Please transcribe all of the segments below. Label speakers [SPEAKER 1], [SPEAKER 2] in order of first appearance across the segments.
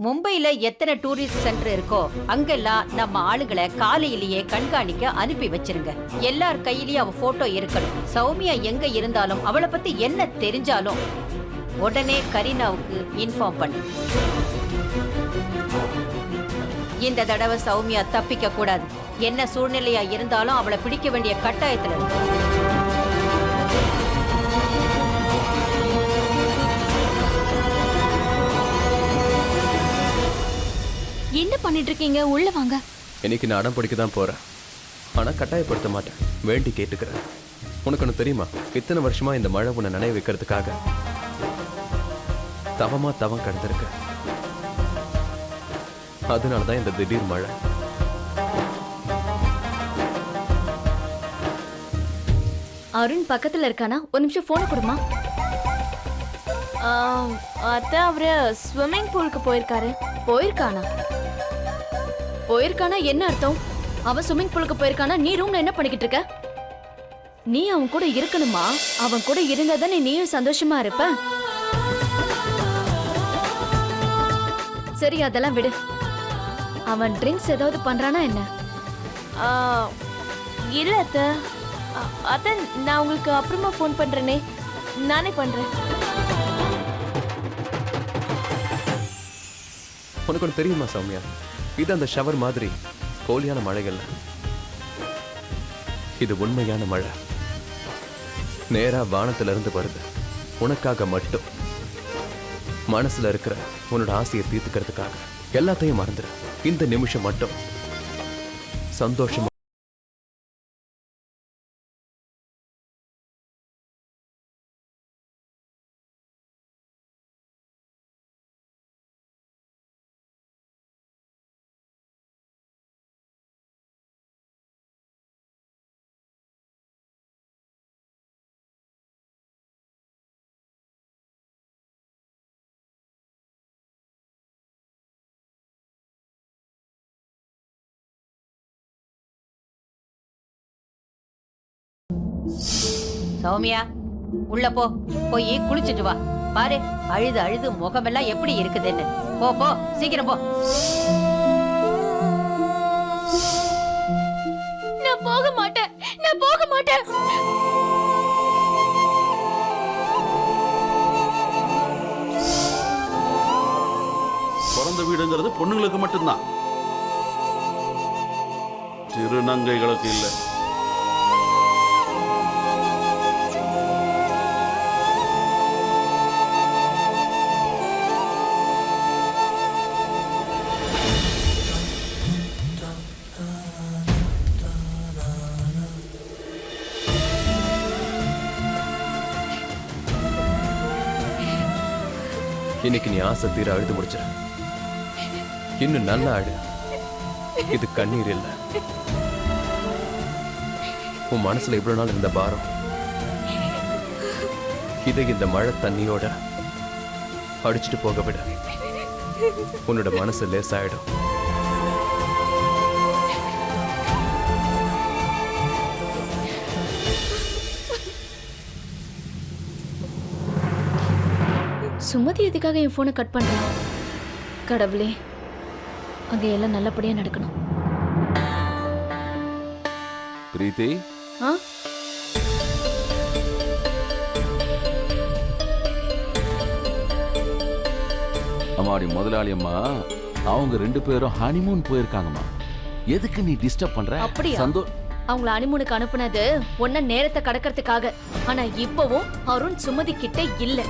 [SPEAKER 1] மும்பைல எத்தனை tourist centre இருக்கோ அங்கெல்லாம் நம்ம ஆளுங்களை காலையிலேயே கண்காணிக்க அனுப்பி வச்சிருங்க. எல்லார் கையிலயும் அவ போட்டோ இருக்கணும். சௌமியா எங்க இருந்தாலும் அவளை பத்தி என்ன தெரிஞ்சாலும் உடனே கரீனாவுக்கு இன்ஃபார்ம் பண்ணு. இந்த தடவை சௌமியா தப்பிக்க கூடாது. என்ன சூழ்நிலையா இருந்தாலும் அவளை பிடிக்க வேண்டிய கட்டாயத்துல இருக்கு.
[SPEAKER 2] என்ன பண்ணிட்டு இருக்கீங்க? உள்ள வாங்க.
[SPEAKER 3] இன்னைக்கு நான் அடம் பிடிக்க தான் போறேன். ஆனா கட்டாயப்படுத்த மாட்டேன், வேண்டி கேட்டுக்கிறேன். உனக்கு ஒன்று தெரியுமா, இத்தனை வருஷமா இந்த மழை உன்னை நினைவு வைக்கிறதுக்காக தவம் கடந்திருக்க. அதனாலதான் இந்த திடீர் மழை.
[SPEAKER 2] அருண் பக்கத்துல இருக்கானா? ஒரு நிமிஷம் போன கொடுமா. அத்தை, அவரு ஸ்விம்மிங் பூலுக்கு போயிருக்காரு. போயிருக்கானா என்ன அர்த்தம்? அவன் ஸ்விம்மிங் பூலுக்கு போயிருக்கானா? நீ ரூம்ல என்ன பண்ணிக்கிட்டு இருக்க? நீ அவன் கூட இருக்கணுமா? அவன் கூட இருந்தாதானே நீயும் சந்தோஷமா இருப்ப. சரி, அதெல்லாம் விடு. அவன் ட்ரிங்க்ஸ் ஏதாவது பண்றானா என்ன? இல்ல அத்தை. அத்தை, நான் உங்களுக்கு அப்புறமா ஃபோன் பண்றேனே. நானே பண்றேன்.
[SPEAKER 3] உனக்கு ஒன்று தெரியுமா சௌமியா, இது அந்த ஷவர் மாதிரி போலியான மழைகள்ல. இது உண்மையான மழை. நேரா வானத்துல இருந்து வருது. உனக்காக மட்டும். மனசுல இருக்கிற உன்னோட ஆசையை தீர்த்துக்கிறதுக்காக எல்லாத்தையும் மறந்துடு. இந்த நிமிஷம் மட்டும் சந்தோஷமா.
[SPEAKER 1] சௌமியா, உள்ள போ. போய் குளிச்சுட்டு வா. பாரு, அழுது அழுது முகமெல்லாம் எப்படி இருக்குதுன்னு. போ போ, சீக்கிரம் போ.
[SPEAKER 2] நான் போக மாட்டேன்.
[SPEAKER 4] பிறந்த வீடுங்கிறது பொண்ணுங்களுக்கு மட்டும்தான், திருநங்கைகளுக்கு இல்லை.
[SPEAKER 3] இன்னைக்கு நீ ஆசை தீர அழுது முடிச்சிட. இன்னும் நல்லா அழு. இது கண்ணீர் இல்ல. உன் மனசுல இவ்வளவு நாள் இருந்த பாரம் இதை இந்த மழை தண்ணியோட அடிச்சுட்டு போக விட. உன்னோட மனசு லேசாயிடும்.
[SPEAKER 2] சுமதி எதுக்காக என் போனை கட் பண்றான்? கடவுளே, அங்க எல்லாம் நல்லபடியா நடக்கணும்.
[SPEAKER 5] பிரீத்தி, அம்மாடி முதலாளி அம்மா, அவங்க 2 பேரும் ஹனிமூன் போயிருக்காங்கம்மா. எதுக்கு நீ டிஸ்டர்ப் பண்ற?
[SPEAKER 2] அப்படியா? அவங்கள ஹனிமூனுக்கு அனுப்புனது ஒன்ன நேரத்தை கடக்கிறதுக்காக. ஆனா இப்பவும் அருண் சுமதி கிட்ட இல்ல.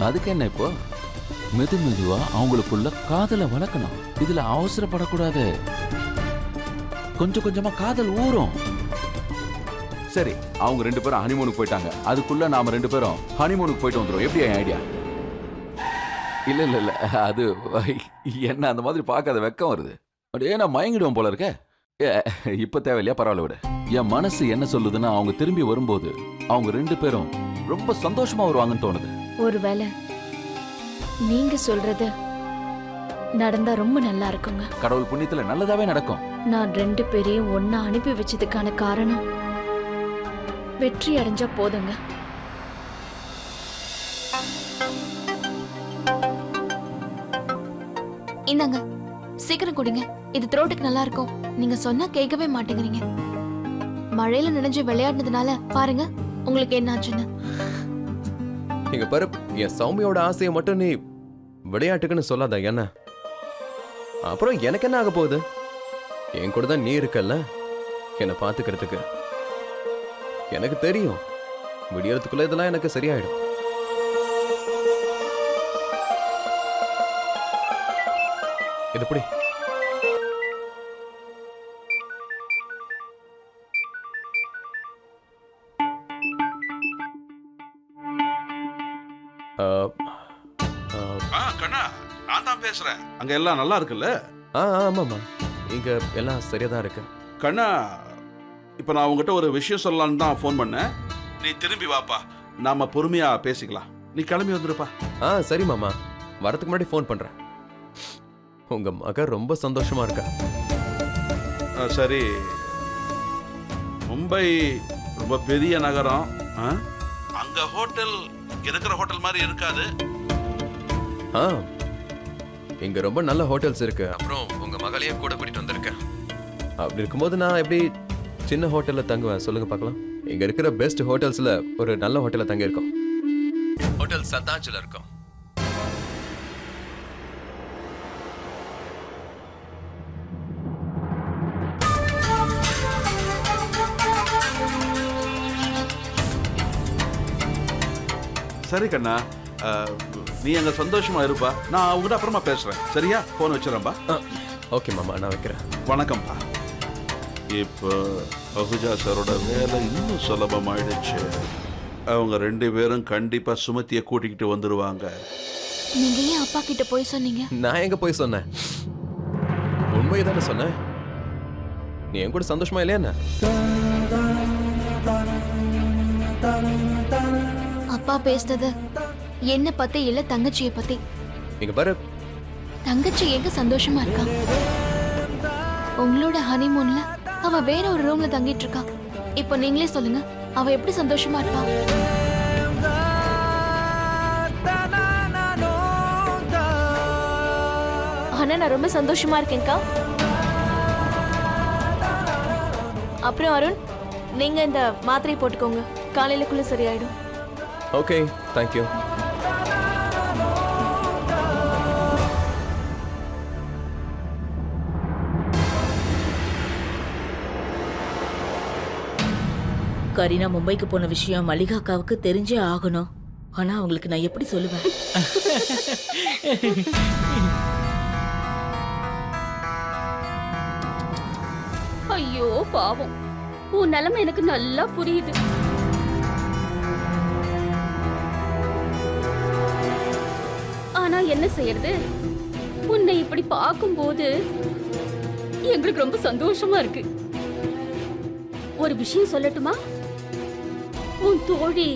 [SPEAKER 5] அதுக்கு என்ன, இப்போ மெதுவா அவங்களுக்குள்ள காதலை வளர்க்கணும். இதுல அவசரப்படக்கூடாது. கொஞ்சம் கொஞ்சமா காதல் ஊறும். சரி, அவங்க 2 பேரும் ஹனிமூனுக்கு போயிட்டாங்க. அதுக்குள்ள நாம 2 பேரும் ஹனிமூனுக்கு போயிட்டு வந்துடும். எப்படி ஐடியா? இல்ல, அது என்ன அந்த மாதிரி பார்க்காத, வெக்கம் வருது. அப்படியே நான் மயங்கிடுவோம் போல இருக்க. இப்ப தேவையில்லையா? பரவாயில்ல விட. என் மனசு என்ன சொல்லுதுன்னா, அவங்க திரும்பி வரும்போது அவங்க 2 பேரும் ரொம்ப சந்தோஷமா வருவாங்கன்னு தோணுது.
[SPEAKER 2] ஒருவேளை நீங்க சொல்றது நடந்தா ரொம்ப நல்லா இருக்குங்க.
[SPEAKER 5] கடவுள் புண்ணியத்துல நல்லதாவே நடக்கும்.
[SPEAKER 2] நான் 2 பேரையும் ஒன்னா அனுப்பி வச்சதுக்கான காரணம் வெற்றி அடைஞ்சா போதுங்க.
[SPEAKER 6] இந்தாங்க சீக்கிரம் குடிங்க. இது த்ரோட்டுக்கு நல்லா இருக்கும். நீங்க சொன்னா கேட்கவே மாட்டேங்கிறீங்க. மழையில நனைஞ்சு விளையாடுனதுனால பாருங்க உங்களுக்கு என்ன ஆச்சுன்னு.
[SPEAKER 3] இங்க பாரு, என் சௌமியோட ஆசையை மட்டும் நீ விளையாட்டுக்குன்னு சொல்லாத என்ன. அப்புறம் எனக்கு என்ன ஆக போகுது? என் கூட தான் நீ இருக்கல்ல என்னை பாத்துக்கிறதுக்கு. எனக்கு தெரியும் விடியறதுக்குள்ள இதெல்லாம் எனக்கு சரியாயிடும். இது எப்படி?
[SPEAKER 4] கண்ணா, நான் தான் பேசுறேன். அங்க எல்லாம் நல்லா இருக்குல்ல?
[SPEAKER 3] ஆமாம்மா, இங்க எல்லாம் சரியா தான் இருக்கு.
[SPEAKER 4] கண்ணா, இப்ப நான் உங்ககிட்ட ஒரு விஷயம் சொல்லலான்னு தான் ஃபோன் பண்ணேன். நீ திரும்பி வாப்பா, நாம பொறுமையா பேசிக்கலாம். நீ கிளம்பி வந்துருப்பா.
[SPEAKER 3] சரி மாமா, வரதுக்கு முன்னாடி ஃபோன் பண்றேன். உங்க மக ரொம்ப சந்தோஷமா இருக்கா.
[SPEAKER 4] சரி, மும்பை ரொம்ப பெரிய நகரம். அங்க ஹோட்டல் இருக்கிற ஹோட்டல் மாதிரி இருக்காது.
[SPEAKER 3] இங்க ரொம்ப நல்ல ஹோட்டல்ஸ் இருக்கு. அப்புறம் உங்க மகளையும் கூட கூட்டிட்டு வந்திருக்கேன். அப்படி இருக்கும்போது நான் எப்படி சின்ன ஹோட்டல்ல தங்குவேன் சொல்லுங்க பார்க்கலாம். இங்க இருக்கிற பெஸ்ட் ஹோட்டல்ஸ்ல ஒரு நல்ல ஹோட்டல்ல தங்கி இருக்கோம். ஹோட்டல் சத்தாஞ்சில இருக்கோம்.
[SPEAKER 4] சரி கண்ணா, நீ அங்க சந்தோஷமா இருப்பா. நான் அவங்ககிட்ட அப்புறமா பேசுறேன். சரியா? போன் வச்சிடறேன்பா.
[SPEAKER 3] ஓகே மாமா, நான் வைக்கிறேன்.
[SPEAKER 4] வணக்கம்ப்பா. இப்போ அஹுஜா சாரோட வேலை இன்னும் சுலபமாயிடுச்சு. அவங்க 2 பேரும் கண்டிப்பா சுமத்திய கூட்டிக்கிட்டு வந்துருவாங்க.
[SPEAKER 6] நீங்க ஏன் அப்பா கிட்ட போய் சொன்னீங்க?
[SPEAKER 3] நான் எங்க போய் சொன்னேன்? உண்மையை தானே சொன்னேன். நீ என் கூட சந்தோஷமா இல்லையா என்ன?
[SPEAKER 6] அப்பா பேசுனது என்ன பத்தி இல்ல, தங்கச்சியை பத்தி.
[SPEAKER 3] நீங்க பாரு,
[SPEAKER 6] தங்கச்சி எங்க சந்தோஷமா இருக்கா? உங்களோட ஹனிமூன்ல அவ வேற ஒரு ரூம்ல தங்கிட்டு இருக்கா. இப்போ நீங்களே சொல்லுங்க, அவ எப்படி சந்தோஷமா இருப்பா?
[SPEAKER 2] ஆனா நான் ரொம்ப சந்தோஷமா இருக்கேன்க்கா. அப்புறம் அருண், நீங்க இந்த மாத்திரை போட்டுக்கோங்க, காலையிலக்குள்ள சரியாயிடும்.
[SPEAKER 3] Okay, thank you.
[SPEAKER 7] கரீனா மும்பைக்கு போன விஷயம் மல்லிகா அக்காவுக்கு தெரிஞ்சே ஆகணும். ஆனா அவங்களுக்கு நான் எப்படி சொல்லுவேன்?
[SPEAKER 2] ஐயோ பாவம், உன் நிலைமை எனக்கு நல்லா புரியுது. ஆனா என்ன செய்யறது, உன்னை இப்படி பார்க்கும்போது எங்களுக்கு ரொம்ப சந்தோஷமா இருக்கு. ஒரு விஷயம் சொல்லட்டுமா? உன் தோழி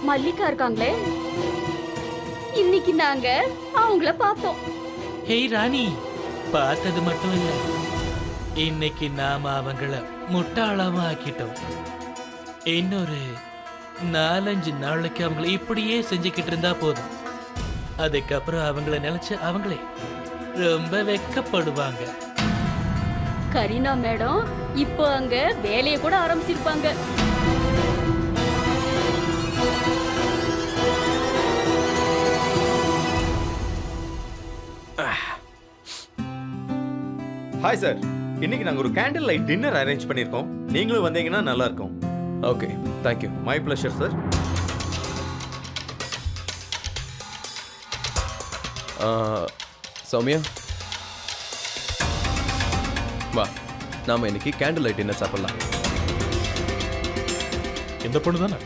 [SPEAKER 2] மல்லிகா இருக்காங்களே, இன்னைக்கு நாங்க அவங்கள பார்த்தோம்.
[SPEAKER 8] ஹேய் ராணி, பார்த்தது மட்டும் இல்ல, இன்னைக்கு நாம அவங்கள முட்டாளாம ஆக்கிட்டோம். இன்னொரு 4-5 நாளைக்கு அவங்கள இப்படியே செஞ்சுக்கிட்டு இருந்தா போதும். அதுக்கப்புறம் அவங்கள நினைச்சு அவங்களே ரொம்ப வெக்கப்படுவாங்க.
[SPEAKER 2] கரீனா மேடம் இப்போ அங்க வேலையை கூட ஆரம்பிச்சிருப்பாங்க.
[SPEAKER 9] ஹாய் சார், இன்னைக்கு நாங்க ஒரு கேண்டில் லைட் டின்னர் அரேஞ்ச் பண்ணிருக்கோம். நீங்களும் வந்தீங்கன்னா நல்லா இருக்கும்.
[SPEAKER 3] Okay, thank you.
[SPEAKER 9] My pleasure sir.
[SPEAKER 3] Soumya, வா, நாம இன்னைக்கு கேண்டில் லைட் டின்னர் சாப்பிடலாம்.
[SPEAKER 8] இந்த பொண்ணு தானே?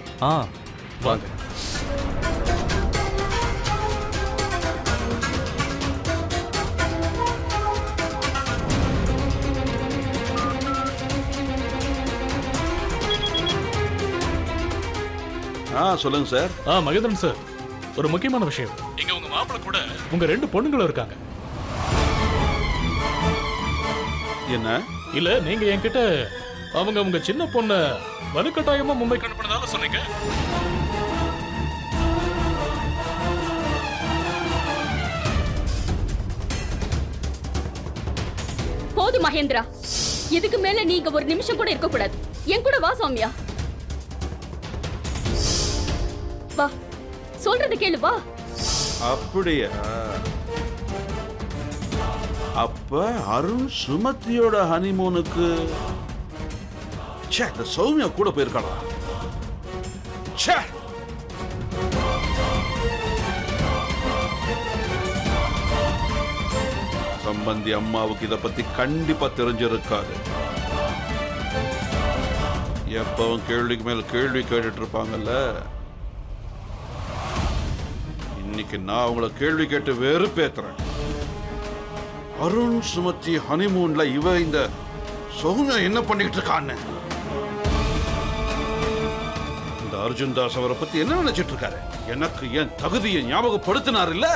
[SPEAKER 3] வாங்க.
[SPEAKER 4] சொல்லுங்க சார்.
[SPEAKER 8] மகேந்திரன் சார், ஒரு முக்கியமான விஷயம். இங்க உங்க மாப்பிள்ளை கூட உங்க 2 பொண்ணுங்களும் இருக்காங்க.
[SPEAKER 4] என்ன?
[SPEAKER 8] இல்ல, நீங்க என்கிட்ட அவங்க உங்க சின்ன பொண்ண வலுக்கட்டாயமா மும்பைக்கு அனுப்பினதால சொன்னீங்க.
[SPEAKER 2] போதும் மகேந்திரா, இதுக்கு மேல நீங்க ஒரு நிமிஷம் கூட இருக்க கூடாது. என் கூட வா சௌமியா, வா, சொல்றது கேளு, வா.
[SPEAKER 4] அப்படியா? அப்ப அருண் சுமதியோட ஹனிமூனுக்கு இந்த சௌமியா கூட போயிருக்காளா? சம்பந்தி அம்மாவுக்கு இத பத்தி கண்டிப்பா தெரிஞ்சிருக்காது. எப்பவும் கேள்விக்கு மேல கேள்வி கேட்டுட்டு இருப்பாங்கல்ல. இன்னைக்கு நான் அவங்கள கேள்வி கேட்டு வெறுப்பேத்துறேன். அருண் சுமதி ஹனிமூன்ல இவ இந்த சௌமியா என்ன பண்ணிட்டு இருக்கான்னு. இந்த அர்ஜுன் தாஸ் அவரை பத்தி என்ன நினைச்சிட்டு இருக்காரு? எனக்கு என் தகுதியை ஞாபகப்படுத்தினார் இல்ல.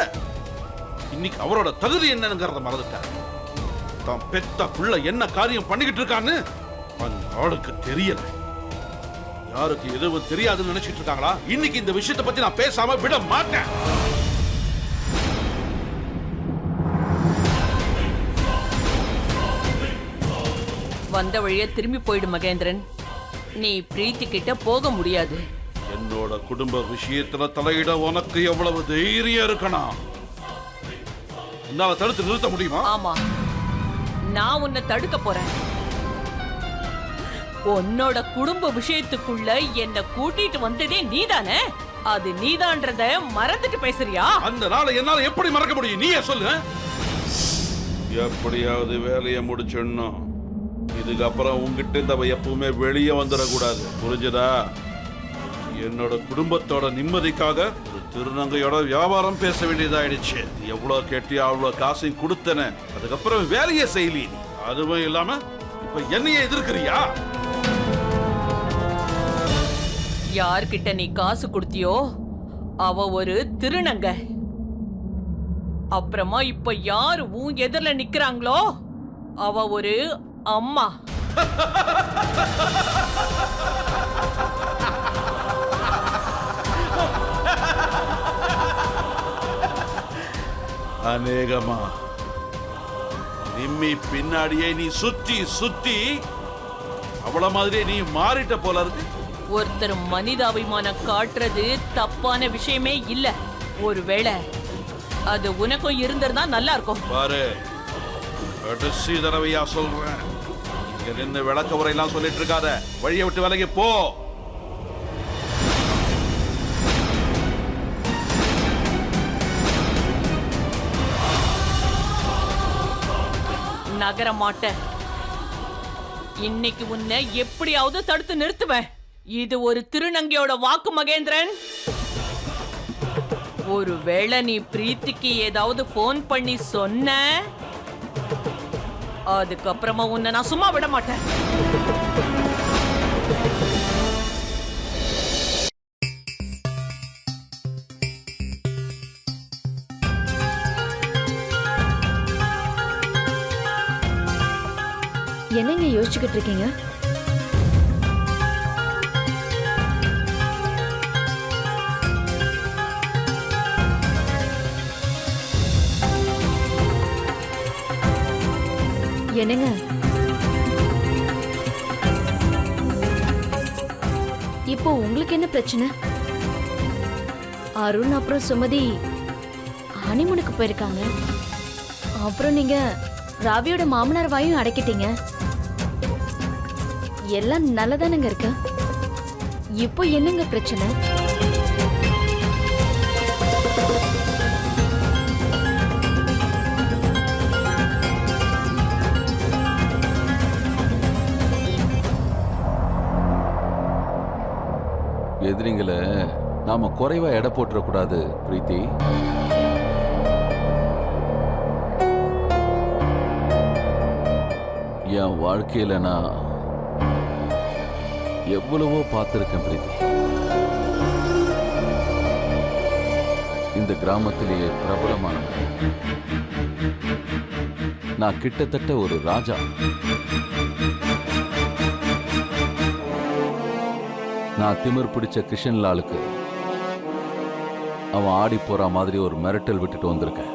[SPEAKER 4] இன்னைக்கு அவரோட தகுதி என்னங்கிறத மறந்துட்டார். தான் பெத்த புள்ள என்ன காரியம் பண்ணிக்கிட்டு இருக்கான்னு அந்த ஆளுக்கு தெரியல. யாருக்கு எதுவும் தெரியாதுன்னு நினைச்சிட்டு இருக்காங்களா? இன்னைக்கு இந்த விஷயத்தை பத்தி நான் பேசாம விட மாட்டேன்.
[SPEAKER 10] வந்த வழியே திரும்பி போயிடு மகேந்திரன். நீ பிரீத்தி கிட்ட போக முடியாது.
[SPEAKER 4] என்னோட குடும்ப விஷயத்துல தலையிட உனக்கு எவ்வளவு தைரியம் இருக்கணும்? என்னால தடுத்து நிறுத்த முடியுமா?
[SPEAKER 10] ஆமா, நான் உன்னை தடுக்க போறேன். உன்னோட குடும்ப விஷயத்துக்குள்ள என்ன கூட்டிட்டு வந்ததே நீதானே? அது நீதான்றத மறந்துட்டு பேசுறியா?
[SPEAKER 4] அந்த நாளை என்னால எப்படி மறக்க முடியும்? நீயே சொல்லு. எப்படியாவது வேலையை முடிச்சிடணும். இதுக்கப்புறம் உங்ககிட்ட இந்த எப்பவுமே வெளியே வந்துடக்கூடாது. புரிஞ்சுதா? என்னோட குடும்பத்தோட நிம்மதிக்காக ஒரு திருநங்கையோட வியாபாரம் பேச வேண்டியதாயிடுச்சு. எவ்வளவு கேட்டியா அவ்வளவு காசையும் கொடுத்தன. அதுக்கப்புறம் வேலையே செய்யலி. அதுவும் இல்லாம இப்ப என்னையே எதிர்க்கிறியா?
[SPEAKER 10] யார்கிட்ட நீ காசு கொடுத்தியோ அவ ஒரு திருநங்க. அப்புறமா இப்ப யாரு உன் எதிரில நிக்கிறாங்களோ அவ ஒரு அம்மா.
[SPEAKER 4] அநேகமா நிம்மி பின்னாடியே நீ சுத்தி சுத்தி அவள மாதிரியே நீ மாறிட்ட போல இருக்கு.
[SPEAKER 10] ஒருத்தர் மனிதாபிமானம் காட்டுறது தப்பான விஷயமே இல்ல. ஒருவேளை அது உனக்கும் இருந்திருந்தா நல்லா இருக்கும்.
[SPEAKER 4] பாரு, கடைசி தடவையா சொல்றேன். இங்க நின்று விளக்க உரையெல்லாம் சொல்லிட்டு இருக்காத. வழியை விட்டு விலகி போ.
[SPEAKER 10] நகர மாட்டேன். இன்னைக்கு உன்னை எப்படியாவது தடுத்து நிறுத்துவேன். இது ஒரு திருநங்கையோட வாக்கு மகேந்திரன். ஒருவேளை நீ பிரீத்திக்கு ஏதாவது போன் பண்ணி சொன்ன, அதுக்கப்புறமா உன்னை நான் சும்மா விட மாட்டேன்.
[SPEAKER 2] என்னங்க யோசிச்சுக்கிட்டு இருக்கீங்க? என்னங்க, இப்போ உங்களுக்கு என்ன பிரச்சனை? அருண் அப்புறம் சுமதி ஹனிமூனுக்கு போயிருக்காங்க. அப்புறம் நீங்க ராவியோட மாமனார் வாயும் அடைக்கிட்டீங்க. எல்லாம் நல்லதானுங்க இருக்கு. இப்போ என்னங்க பிரச்சனை?
[SPEAKER 5] எதிரிங்களை நாம குறைவா எடை போட்டுறக்கூடாது பிரீத்தி. என் வாழ்க்கையில நான் எவ்வளவோ பார்த்திருக்கேன் பிரீத்தி. இந்த கிராமத்திலேயே பிரபலமானவன் நான். கிட்டத்தட்ட ஒரு ராஜா. நான் திமிர் பிடிச்ச கிருஷ்ணலாலுக்கு அவன் ஆடி போற மாதிரி ஒரு மிரட்டல் விட்டுட்டு வந்திருக்கேன்.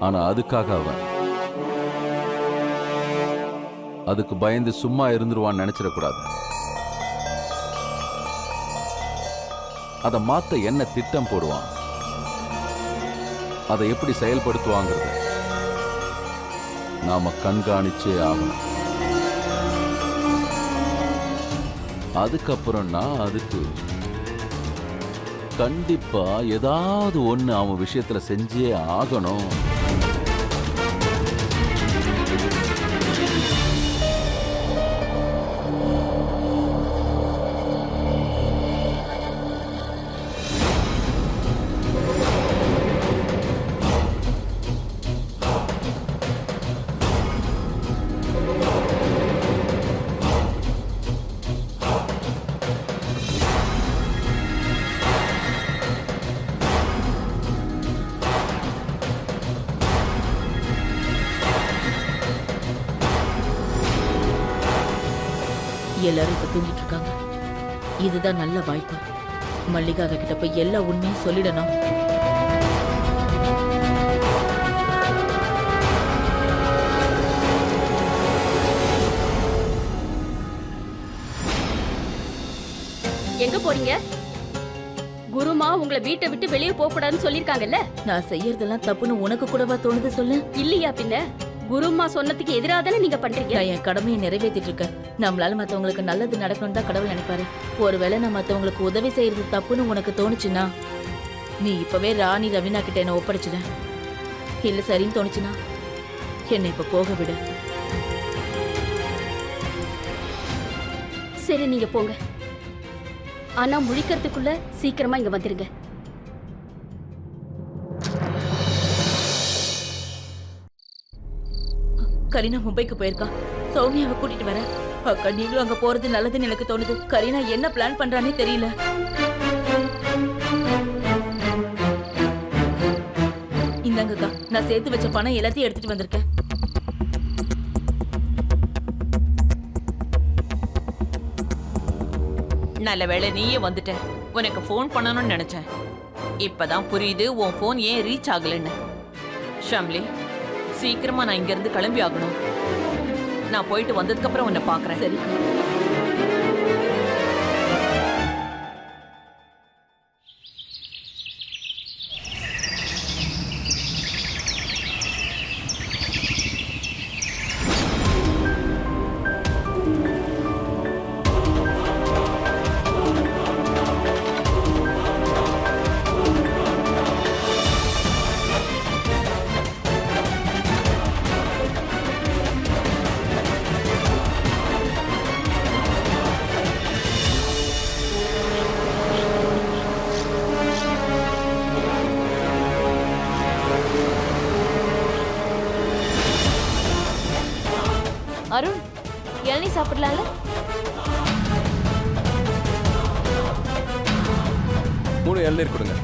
[SPEAKER 5] ஆனா அதுக்காக அவன் அதுக்கு பயந்து சும்மா இருந்துருவான்னு நினைச்சிடக்கூடாது. அதை மாத்த என்ன திட்டம் போடுவான், அதை எப்படி செயல்படுத்துவாங்கிறது நாம கண்காணிச்சே ஆகணும். அதுக்கப்புறம் நான் அதுக்கு கண்டிப்பா ஏதாவது ஒண்ணு அவன் விஷயத்துல செஞ்சே ஆகணும்.
[SPEAKER 7] எல்லாரும் இப்ப தூங்கிட்டு இருக்காங்க. இதுதான் நல்ல வாய்ப்பு. மல்லிகா கிட்ட போய் எல்லா உண்மையும் சொல்லிடணும்.
[SPEAKER 2] எங்க போறீங்க? குருமா உங்களை வீட்டை விட்டு வெளியே போக கூடாதுன்னு சொல்லிருக்காங்கல்ல.
[SPEAKER 7] நான் செய்யறதெல்லாம் தப்புன்னு உனக்கு கூடவா தோணுது சொல்லு?
[SPEAKER 2] இல்லையா பின்ன? குருமா சொன்னதுக்கு எதிராக தானே நீங்க பண்றீங்க.
[SPEAKER 7] நான் என் கடமையை நிறைவேற்றிட்டு இருக்கேன். நம்மளால மத்தவங்களுக்கு நல்லது நடக்கணும் தான் கடவுள் நினைப்பாரு. ஒருவேளை நான் மத்தவங்களுக்கு உதவி செய்யறது தப்புன்னு உனக்கு தோணுச்சுன்னா நீ இப்பவே ராணி ரவீனா கிட்ட என்ன ஒப்படைச்சிட. இல்ல சரின்னு தோணுச்சுன்னா என்னை இப்ப போக விடு.
[SPEAKER 2] சரி நீங்க போங்க. ஆனா முழிக்கிறதுக்குள்ள சீக்கிரமா இங்க வந்துருங்க.
[SPEAKER 7] கரீனா மும்பைக்கு போயிருக்கா. சௌமியாவை கூட்டிட்டு வர. அக்கா நீங்களும் அங்க போறது நல்லதுன்னு எனக்கு தோணுது. கரீனா என்ன பிளான் பண்றானே தெரியல. இந்தாங்கக்கா, நான் சேர்த்து வச்ச பணம் எல்லாத்தையும் எடுத்துட்டு வந்திருக்கேன்.
[SPEAKER 10] நல்ல வேளை நீயே வந்துட்ட. உனக்கு ஃபோன் பண்ணணும்னு நினைச்சேன். இப்பதான் புரியுது உன் ஃபோன் ஏன் ரீச் ஆகலன்னு. ஷாம்லி, சீக்கிரமா நான் இங்க இருந்து கிளம்பி ஆகணும். நான் போயிட்டு வந்ததுக்கு அப்புறம் உன்னை பாக்குறேன்.
[SPEAKER 7] சரி.
[SPEAKER 2] அருண், இளநீ சாப்பிடலாம்ல?
[SPEAKER 3] மூணு இளநீர் கொடுங்க.